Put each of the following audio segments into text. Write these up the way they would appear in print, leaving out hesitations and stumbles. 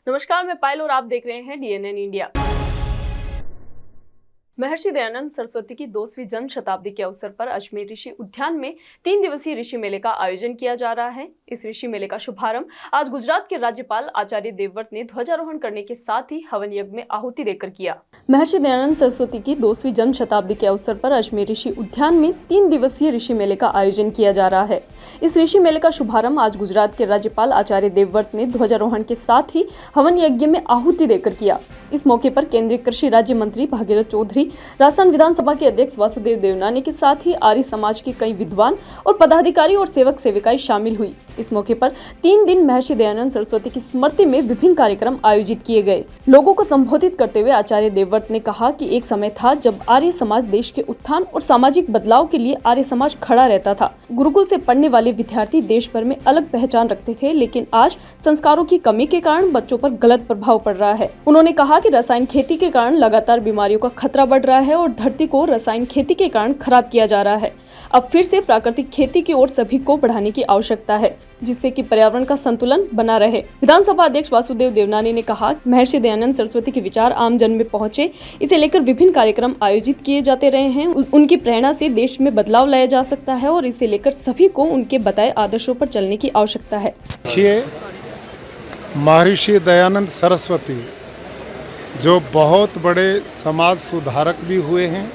नमस्कार, मैं पायल और आप देख रहे हैं DNN इंडिया। महर्षि दयानंद सरस्वती की 2वीं जन्म शताब्दी के अवसर पर अजमेर ऋषि उद्यान में 3 दिवसीय ऋषि मेले का आयोजन किया जा रहा है। इस ऋषि मेले का शुभारंभ आज गुजरात के राज्यपाल आचार्य देवव्रत ने ध्वजारोहण करने के साथ ही हवन यज्ञ में आहुति देकर किया। महर्षि दयानंद सरस्वती की 2वीं जन्म शताब्दी के अवसर पर अजमेर ऋषि उद्यान में 3 दिवसीय ऋषि मेले का आयोजन किया जा रहा है। इस ऋषि मेले का शुभारंभ आज गुजरात के राज्यपाल आचार्य देवव्रत ने ध्वजारोहण के साथ ही हवन यज्ञ में आहुति देकर किया। इस मौके पर केंद्रीय कृषि राज्य मंत्री भागीरथ चौधरी, राजस्थान विधानसभा के अध्यक्ष वासुदेव देवनानी के साथ ही आर्य समाज के कई विद्वान और पदाधिकारी और सेवक सेविकाएं शामिल हुई। इस मौके पर 3 दिन महर्षि दयानंद सरस्वती की स्मृति में विभिन्न कार्यक्रम आयोजित किए गए। लोगों को संबोधित करते हुए आचार्य देवव्रत ने कहा कि एक समय था जब आर्य समाज देश के उत्थान और सामाजिक बदलाव के लिए आर्य समाज खड़ा रहता था। गुरुकुल से पढ़ने वाले विद्यार्थी देश भर में अलग पहचान रखते थे, लेकिन आज संस्कारों की कमी के कारण बच्चों पर गलत प्रभाव पड़ रहा है। उन्होंने कहा कि रसायन खेती के कारण लगातार बीमारियों का खतरा बढ़ रहा है और धरती को रसायन खेती के कारण खराब किया जा रहा है। अब फिर से प्राकृतिक खेती की ओर सभी को बढ़ाने की आवश्यकता है, जिससे कि पर्यावरण का संतुलन बना रहे। विधानसभा अध्यक्ष वासुदेव देवनानी ने कहा, महर्षि दयानंद सरस्वती के विचार आम जन में पहुंचे, इसे लेकर विभिन्न कार्यक्रम आयोजित किए जाते रहे हैं। उनकी प्रेरणा से देश में बदलाव लाया जा सकता है और इसे लेकर सभी को उनके बताए आदर्शों पर चलने की आवश्यकता है। महर्षि दयानंद सरस्वती जो बहुत बड़े समाज सुधारक भी हुए हैं,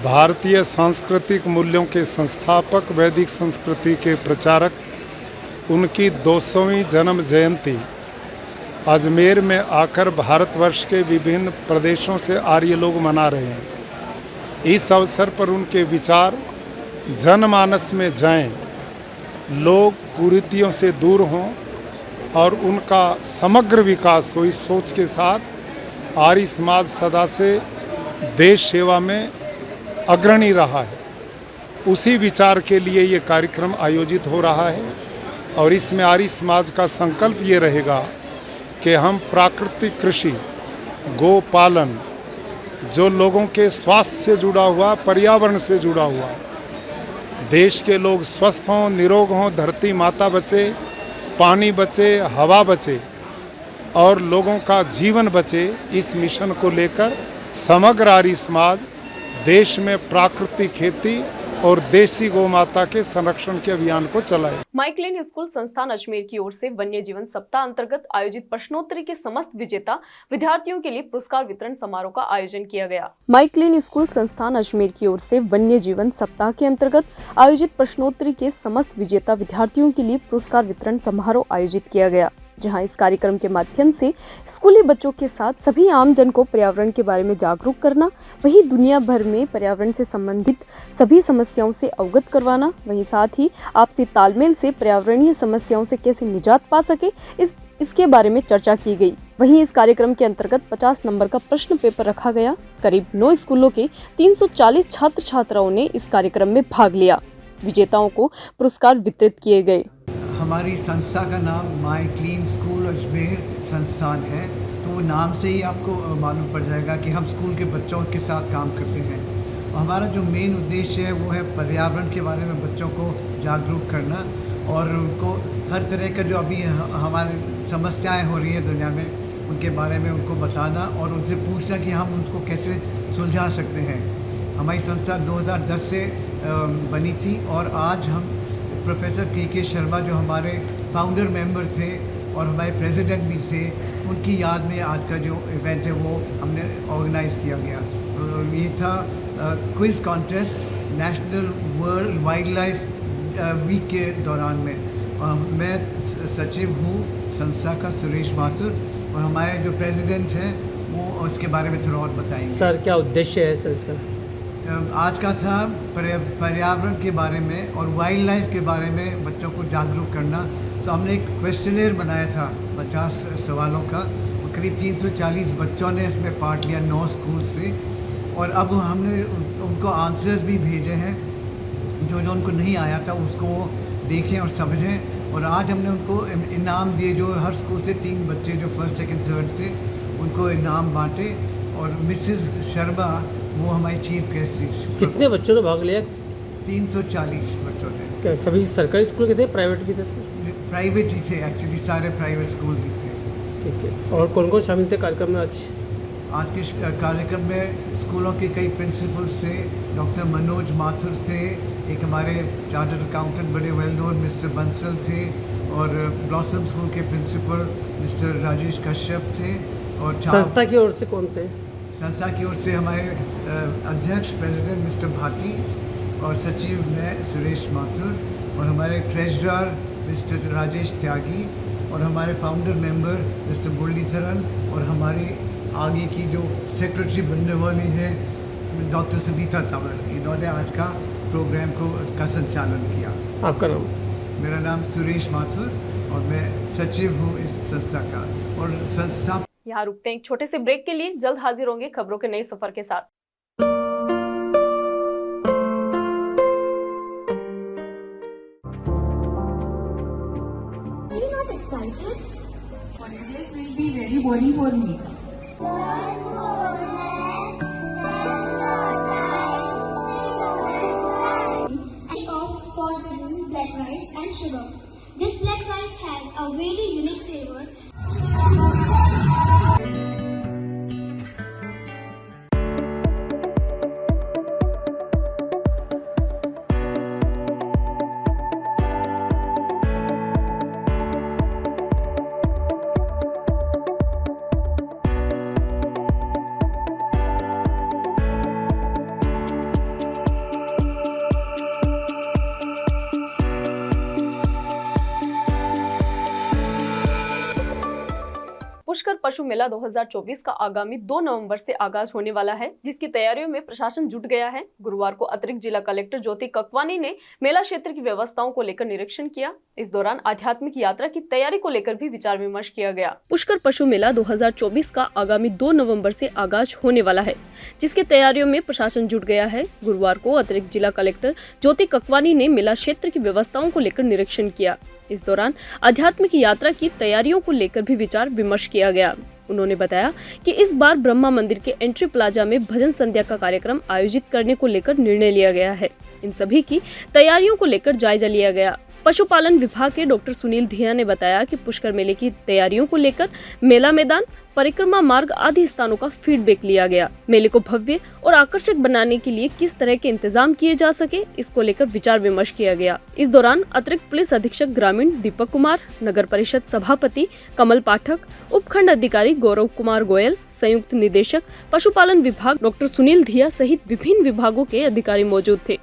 भारतीय सांस्कृतिक मूल्यों के संस्थापक, वैदिक संस्कृति के प्रचारक, उनकी 200वीं जन्म जयंती अजमेर में आकर भारतवर्ष के विभिन्न प्रदेशों से आर्य लोग मना रहे हैं। इस अवसर पर उनके विचार जनमानस में जाएं, लोग कुरीतियों से दूर हों और उनका समग्र विकास हो, इस सोच के साथ आर्य समाज सदा से देश सेवा में अग्रणी रहा है। उसी विचार के लिए ये कार्यक्रम आयोजित हो रहा है और इसमें आर्य समाज का संकल्प ये रहेगा कि हम प्राकृतिक कृषि, गो पालन, जो लोगों के स्वास्थ्य से जुड़ा हुआ, पर्यावरण से जुड़ा हुआ, देश के लोग स्वस्थ हों, निरोग हों, धरती माता बचे, पानी बचे, हवा बचे और लोगों का जीवन बचे, इस मिशन को लेकर समग्र आर्य समाज देश में प्राकृतिक खेती और देसी गौ माता के संरक्षण के अभियान को चलाए। माइकलेन स्कूल संस्थान अजमेर की ओर से वन्य जीवन सप्ताह अंतर्गत आयोजित प्रश्नोत्तरी के समस्त विजेता विद्यार्थियों के लिए पुरस्कार वितरण समारोह का आयोजन किया गया। माइकलेन स्कूल संस्थान अजमेर की ओर से वन्य जीवन सप्ताह के अंतर्गत आयोजित प्रश्नोत्तरी के समस्त विजेता विद्यार्थियों के लिए पुरस्कार वितरण समारोह आयोजित किया गया, जहां इस कार्यक्रम के माध्यम से स्कूली बच्चों के साथ सभी आम जन को पर्यावरण के बारे में जागरूक करना, वहीं दुनिया भर में पर्यावरण से संबंधित सभी समस्याओं से अवगत करवाना, वहीं साथ ही आपसी तालमेल से पर्यावरणीय समस्याओं से कैसे निजात पा सके, इसके बारे में चर्चा की गई। वहीं इस कार्यक्रम के अंतर्गत 50 नंबर का प्रश्न पेपर रखा गया। करीब 9 स्कूलों के 340 छात्र छात्राओं ने इस कार्यक्रम में भाग लिया। विजेताओं को पुरस्कार वितरित किए गए। हमारी संस्था का नाम माई क्लीन स्कूल अजमेर संस्थान है, तो वो नाम से ही आपको मालूम पड़ जाएगा कि हम स्कूल के बच्चों के साथ काम करते हैं। और हमारा जो मेन उद्देश्य है वो है पर्यावरण के बारे में बच्चों को जागरूक करना और उनको हर तरह का जो अभी हमारी समस्याएं हो रही हैं दुनिया में, उनके बारे में उनको बताना और उनसे पूछना कि हम उनको कैसे सुलझा सकते हैं। हमारी संस्था 2010 से बनी थी और आज हम प्रोफेसर के शर्मा जो हमारे फाउंडर मेंबर थे और हमारे प्रेसिडेंट भी थे, उनकी याद में आज का जो इवेंट है वो हमने ऑर्गेनाइज़ किया गया। ये था quiz contest national world wildlife week के दौरान में। मैं सचिव हूँ संस्था का, सुरेश माथुर, और हमारे जो प्रेसिडेंट हैं वो इसके बारे में थोड़ा और बताएंगे। सर, क्या उद्देश्य है सर इसका? आज का था पर्यावरण के बारे में और वाइल्ड लाइफ के बारे में बच्चों को जागरूक करना। तो हमने एक क्वेश्चनेयर बनाया था 50 सवालों का, करीब 340 बच्चों ने इसमें पार्ट लिया 9 स्कूल से, और अब हमने उनको आंसर्स भी भेजे हैं। जो उनको नहीं आया था उसको वो देखें और समझें। और आज हमने उनको इनाम दिए, जो हर स्कूल से 3 बच्चे जो फर्स्ट सेकंड थर्ड थे उनको इनाम बांटे। और मिसेस शर्मा वो हमारी चीफ गेस्ट थी। कितने बच्चों ने भाग लिया? 340 बच्चों ने। क्या सभी सरकारी स्कूल के थे, प्राइवेट भी थे? प्राइवेट ही थे एक्चुअली, सारे प्राइवेट स्कूल ही थे। ठीक है। और कौन कौन शामिल थे कार्यक्रम में आज? आज के कार्यक्रम में स्कूलों के कई प्रिंसिपल्स थे, डॉक्टर मनोज माथुर थे, एक हमारे चार्टर्ड अकाउंटेंट बड़े वेल नोन मिस्टर बंसल थे, और ब्लॉसम स्कूल के प्रिंसिपल मिस्टर राजेश कश्यप थे, और संस्था की ओर से कौन थे? संस्था की ओर से हमारे अध्यक्ष प्रेसिडेंट मिस्टर भाटी और सचिव मैं सुरेश माथुर, और हमारे ट्रेजरर मिस्टर राजेश त्यागी, और हमारे फाउंडर मेंबर मिस्टर मुरलीधरन, और हमारी आगे की जो सेक्रेटरी बनने वाली है डॉक्टर सुनीता तंवर, इन्होंने आज का प्रोग्राम का संचालन किया। आपका नाम? मेरा नाम सुरेश माथुर और मैं सचिव हूँ इस संस्था का। और संस्था यहाँ रुकते हैं एक छोटे से ब्रेक के लिए, जल्द हाजिर होंगे खबरों के नए सफर के साथ। Are you not excited? Holidays will be very boring for me. Learn more, less than the time. And off for using black rice and sugar. This black rice has a very unique flavor. Pushkar पशु मेला 2024 का आगामी 2 नवंबर से आगाज होने वाला है, जिसकी तैयारियों में प्रशासन जुट गया है। गुरुवार को अतिरिक्त जिला कलेक्टर ज्योति ककवानी ने मेला क्षेत्र की व्यवस्थाओं को लेकर निरीक्षण किया। इस दौरान आध्यात्मिक यात्रा की तैयारी को लेकर भी विचार विमर्श किया गया। पुष्कर पशु मेला 2024 का आगामी 2 नवंबर से आगाज होने वाला है, जिसकी तैयारियों में प्रशासन जुट गया है। गुरुवार को अतिरिक्त जिला कलेक्टर ज्योति ककवानी ने मेला क्षेत्र की व्यवस्थाओं को लेकर निरीक्षण किया। इस दौरान आध्यात्मिक यात्रा की तैयारियों को लेकर भी विचार विमर्श किया गया। उन्होंने बताया कि इस बार ब्रह्मा मंदिर के एंट्री प्लाजा में भजन संध्या का कार्यक्रम आयोजित करने को लेकर निर्णय लिया गया है। इन सभी की तैयारियों को लेकर जायजा लिया गया। पशुपालन विभाग के डॉक्टर सुनील धिया ने बताया कि पुष्कर मेले की तैयारियों को लेकर मेला मैदान, परिक्रमा मार्ग आदि स्थानों का फीडबैक लिया गया। मेले को भव्य और आकर्षक बनाने के लिए किस तरह के इंतजाम किए जा सके, इसको लेकर विचार विमर्श किया गया। इस दौरान अतिरिक्त पुलिस अधीक्षक ग्रामीण दीपक कुमार, नगर परिषद सभापति कमल पाठक, उपखंड अधिकारी गौरव कुमार गोयल, संयुक्त निदेशक पशुपालन विभाग डॉक्टर सुनील धिया सहित विभिन्न विभागों के अधिकारी मौजूद थे।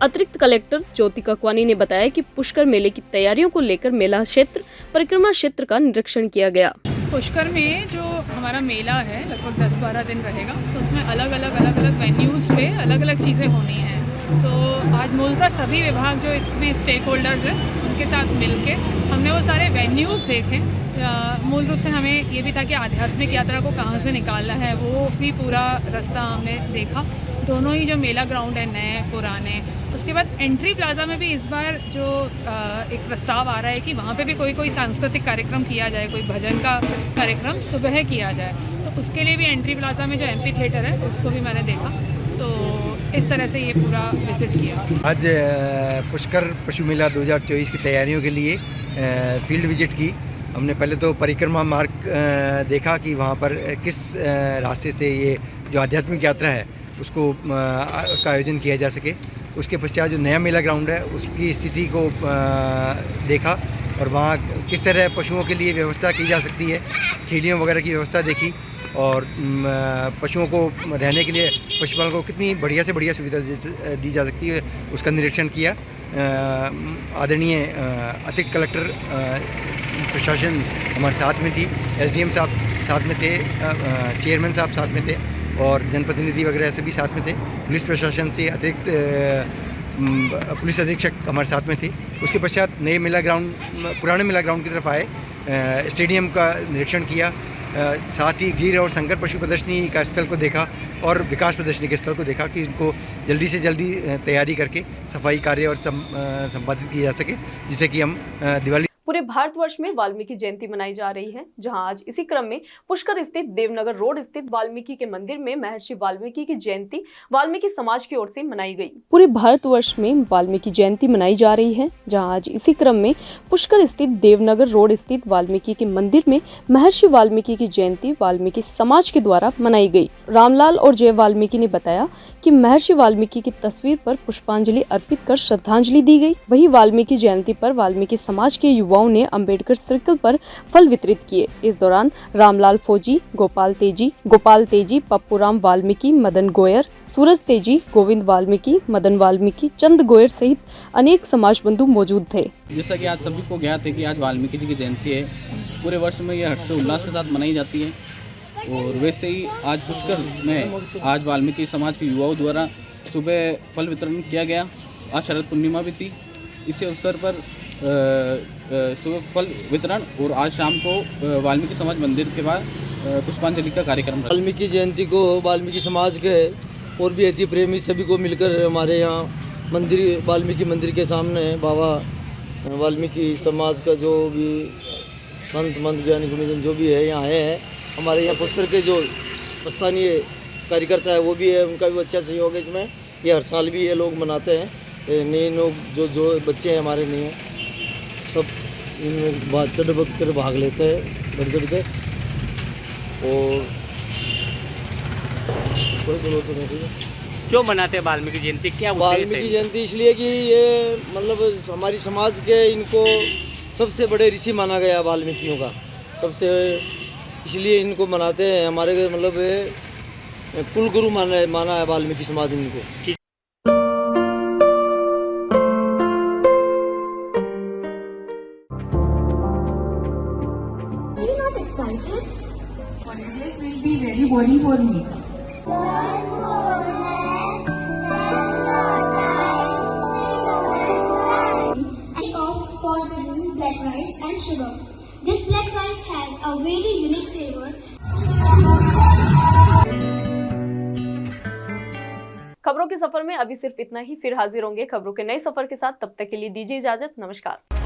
अतिरिक्त कलेक्टर ज्योति ककवानी ने बताया कि पुष्कर मेले की तैयारियों को लेकर मेला क्षेत्र, परिक्रमा क्षेत्र का निरीक्षण किया गया। पुष्कर में जो हमारा मेला है लगभग 10-12 दिन रहेगा, तो उसमें अलग अलग वेन्यूज़ पे अलग अलग चीज़ें होनी हैं। तो आज मूलतः सभी विभाग जो इसमें स्टेक होल्डर्स हैं उनके साथ मिलके हमने वो सारे वेन्यूज़ देखे। मूल रूप से हमें ये भी था कि आध्यात्मिक यात्रा को कहाँ से निकालना है, वो भी पूरा रास्ता हमने देखा। दोनों ही जो मेला ग्राउंड है, नए पुराने, उसके बाद एंट्री प्लाजा में भी इस बार जो एक प्रस्ताव आ रहा है कि वहाँ पे भी कोई सांस्कृतिक कार्यक्रम किया जाए, कोई भजन का कार्यक्रम सुबह किया जाए। तो उसके लिए भी एंट्री प्लाजा में जो एमपी थिएटर है उसको भी मैंने देखा। तो इस तरह से ये पूरा विजिट किया। आज पुष्कर पशु मेला 2024 की तैयारियों के लिए फील्ड विजिट की। हमने पहले तो परिक्रमा मार्ग देखा कि वहाँ पर किस रास्ते से ये जो आध्यात्मिक यात्रा है उसका आयोजन किया जा सके। उसके पश्चात जो नया मेला ग्राउंड है उसकी स्थिति को देखा और वहाँ किस तरह पशुओं के लिए व्यवस्था की जा सकती है, छीलियों वगैरह की व्यवस्था देखी और पशुओं को रहने के लिए पशुपालन को कितनी बढ़िया से बढ़िया सुविधा दी जा सकती है उसका निरीक्षण किया। आदरणीय अतिरिक्त कलेक्टर प्रशासन हमारे साथ में थी, एसडीएम साहब साथ में थे, चेयरमैन साहब साथ में थे और जनप्रतिनिधि वगैरह सभी साथ में थे। पुलिस प्रशासन से अतिरिक्त पुलिस अधीक्षक हमारे साथ में थे। उसके पश्चात नए मेला ग्राउंड, पुराने मेला ग्राउंड की तरफ आए, स्टेडियम का निरीक्षण किया, साथ ही गिर और संकर पशु प्रदर्शनी का स्थल को देखा और विकास प्रदर्शनी के स्थल को देखा कि इनको जल्दी से जल्दी तैयारी करके सफाई कार्य और संपादित किया जा सके, जिससे कि हम दिवाली। पूरे भारतवर्ष में वाल्मीकि जयंती मनाई जा रही है, जहां आज इसी क्रम में पुष्कर स्थित देवनगर रोड स्थित वाल्मीकि के मंदिर में महर्षि वाल्मीकि की जयंती वाल्मीकि समाज की ओर से मनाई गई। पूरे भारतवर्ष में वाल्मीकि जयंती मनाई जा रही है, जहां आज इसी क्रम में पुष्कर स्थित देवनगर रोड स्थित वाल्मीकि के मंदिर में महर्षि वाल्मीकि की जयंती वाल्मीकि समाज के द्वारा मनाई गई। रामलाल और जय वाल्मीकि ने बताया कि महर्षि वाल्मीकि की तस्वीर पर पुष्पांजलि अर्पित कर श्रद्धांजलि दी गई। वहीं वाल्मीकि जयंती पर वाल्मीकि समाज के युवाओं ने अंबेडकर सर्कल पर फल वितरित किए। इस दौरान रामलाल फौजी, गोपाल तेजी, पप्पूराम वाल्मीकि, मदन गोयर, सूरज तेजी, गोविंद वाल्मीकि, मदन वाल्मीकि, चंद गोयर सहित अनेक समाज बंधु मौजूद थे। जैसा कि आज सभी को ज्ञात है कि आज वाल्मीकि जी की जयंती है। पूरे वर्ष में यह हर्षोल्लास के साथ मनाई जाती है और वैसे ही आज पुष्कर में आज वाल्मीकि समाज के युवाओं द्वारा सुबह फल वितरण किया गया। आज शरद पूर्णिमा भी थी। इसी अवसर पर सुबह फल वितरण और आज शाम को वाल्मीकि समाज मंदिर के बाद पुष्पांजलि का कार्यक्रम। वाल्मीकि जयंती को वाल्मीकि समाज के और भी ऐति प्रेमी सभी को मिलकर हमारे यहाँ मंदिर वाल्मीकि मंदिर के सामने बाबा वाल्मीकि समाज का जो भी संत मंत ज्ञानी गुणीजन जो भी है यहाँ आए हैं। हमारे यहाँ पुष्कर के जो स्थानीय कार्यकर्ता है वो भी है, उनका भी अच्छा सहयोग है इसमें। ये हर साल भी ये लोग मनाते हैं। नए लोग जो बच्चे हैं हमारे नए सब इनमें चढ़ कर भाग लेते हैं बढ़ चढ़ के। और क्यों मनाते हैं वाल्मीकि जयंती, क्या उद्देश्य है? वाल्मीकि जयंती इसलिए कि ये मतलब हमारी समाज के इनको सबसे बड़े ऋषि माना गया वाल्मीकियों का, सबसे इसलिए इनको मनाते हैं। हमारे मतलब कुल गुरु माना है वाल्मीकि समाज इनको। Are you not excited? Holidays will be very boring for me. For cuisine, black rice and sugar. This black rice has a very unique flavor. खबरों के सफर में अभी सिर्फ इतना ही। फिर हाजिर होंगे खबरों के नए सफर के साथ। तब तक के लिए दीजिए इजाजत। नमस्कार।